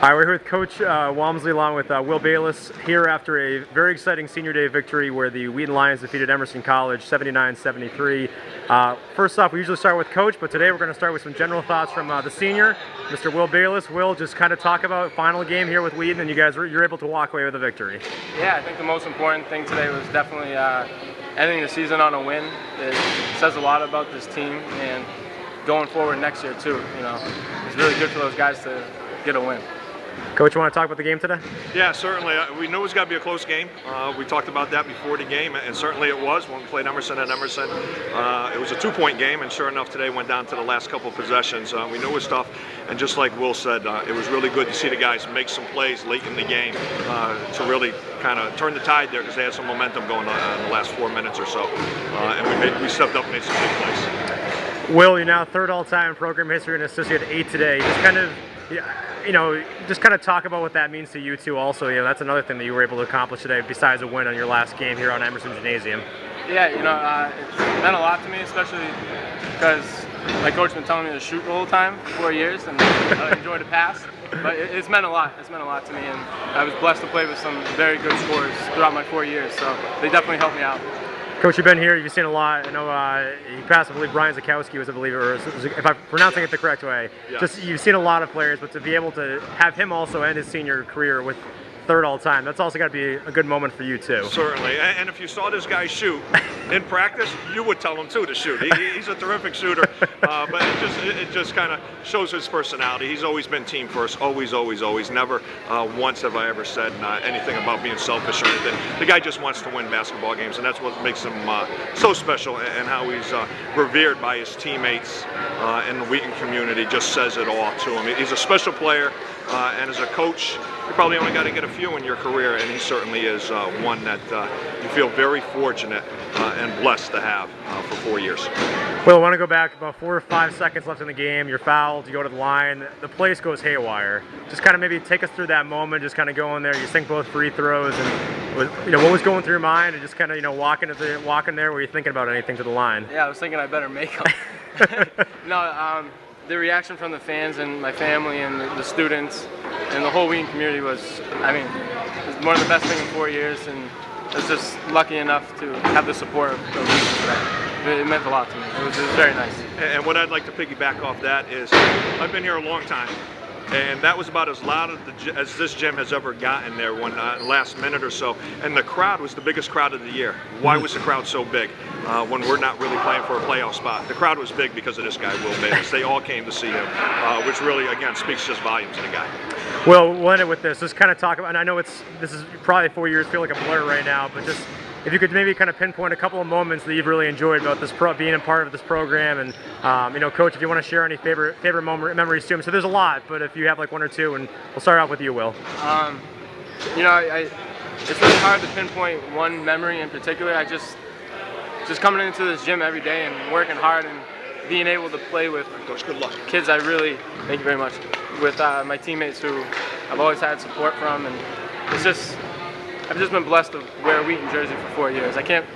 Hi, we're here with Coach Walmsley along with Will Bayliss here after a very exciting senior day victory where the Wheaton Lyons defeated Emerson College 79-73. First off, we usually start with Coach, but today we're going to start with some general thoughts from the senior, Mr. Will Bayliss. Will, just kind of talk about final game here with Wheaton, and you're able to walk away with a victory. Yeah, I think the most important thing today was definitely ending the season on a win. It says a lot about this team and going forward next year too. You know, it's really good for those guys to get a win. Coach, you want to talk about the game today? Yeah, certainly. We knew it was going to be a close game. We talked about that before the game, and certainly it was when we played Emerson at Emerson. It was a 2-point game, and sure enough, today went down to the last couple of possessions. We knew it was tough, and just like Will said, it was really good to see the guys make some plays late in the game to really kind of turn the tide there because they had some momentum going on in the last 4 minutes or so. And we stepped up and made some big plays. Will, you're now third all-time in program history and associate 8 today. Just kind of, just kind of talk about what that means to you too. Also, that's another thing that you were able to accomplish today, besides a win on your last game here on Emerson Gymnasium. Yeah, it's meant a lot to me, especially because my coach has been telling me to shoot the whole time for 4 years, and I enjoy the pass. But it's meant a lot. It's meant a lot to me, and I was blessed to play with some very good scorers throughout my 4 years. So they definitely helped me out. Coach, you've been here, you've seen a lot. I know you passed, I believe, Brian Zakowski was, I believe, or if I'm pronouncing it the correct way. Yes. Just you've seen a lot of players, but to be able to have him also end his senior career with third all-time, that's also got to be a good moment for you too. Certainly, and if you saw this guy shoot in practice, you would tell him too to shoot. He's a terrific shooter, but it just kind of shows his personality. He's always been team first, always, always, always. Never once have I ever said anything about being selfish or anything. The guy just wants to win basketball games, and that's what makes him so special, and how he's revered by his teammates and the Wheaton community just says it all to him. He's a special player, and as a coach, you probably only got to get a few in your career, and he certainly is one that you feel very fortunate and blessed to have for 4 years. Well, I want to go back about 4 or 5 seconds left in the game. You're fouled, you go to the line, the place goes haywire. Just kind of maybe take us through that moment, just kind of go in there, you sink both free throws, and what was going through your mind, and just kind of walking there, were you thinking about anything to the line? Yeah, I was thinking I better make them. No, the reaction from the fans and my family and the students and the whole Wheaton community was, it was one of the best things in 4 years, and I was just lucky enough to have the support of Wheaton. It meant a lot to me. It was very nice. And what I'd like to piggyback off that is, I've been here a long time, and that was about as loud as this gym has ever gotten there when last minute or so. And the crowd was the biggest crowd of the year. Why was the crowd so big when we're not really playing for a playoff spot? The crowd was big because of this guy, Will Bayliss. They all came to see him, which really, again, speaks just volumes to the guy. Well, we'll end it with this. Just kind of talk about, and I know this is probably 4 years, feel like a blur right now, but just if you could maybe kind of pinpoint a couple of moments that you've really enjoyed about this being a part of this program, and Coach, if you want to share any favorite memories too. So there's a lot, but if you have like 1 or 2, and we'll start off with you, Will. It's really hard to pinpoint one memory in particular. I just coming into this gym every day and working hard and being able to play with kids thank you very much, with my teammates who I've always had support from, and I've just been blessed to wear a Wheaton jersey for 4 years. I can't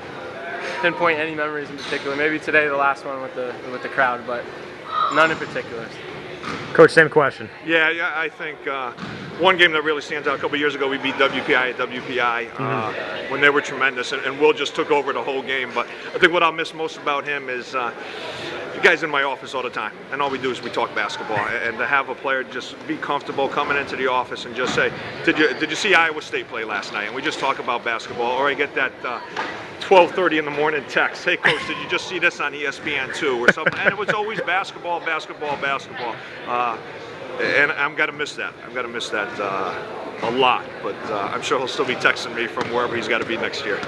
pinpoint any memories in particular. Maybe today the last one with the crowd, but none in particular. Coach, same question. Yeah, I think one game that really stands out, a couple of years ago, we beat WPI at WPI when they were tremendous, and Will just took over the whole game. But I think what I'll miss most about him is the guy's in my office all the time, and all we do is we talk basketball. And to have a player just be comfortable coming into the office and just say, did you see Iowa State play last night? And we just talk about basketball. Or I get that 12:30 in the morning text, hey coach, did you just see this on ESPN2 or something? And it was always basketball, basketball, basketball. And I'm gonna miss that. A lot. But I'm sure he'll still be texting me from wherever he's got to be next year.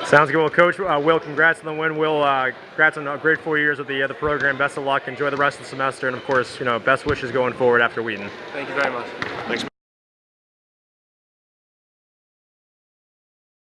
Sounds good. Well, Coach, Will, congrats on the win. Will, congrats on a great 4 years with the program. Best of luck. Enjoy the rest of the semester, and of course, best wishes going forward after Wheaton. Thank you very much. Thanks.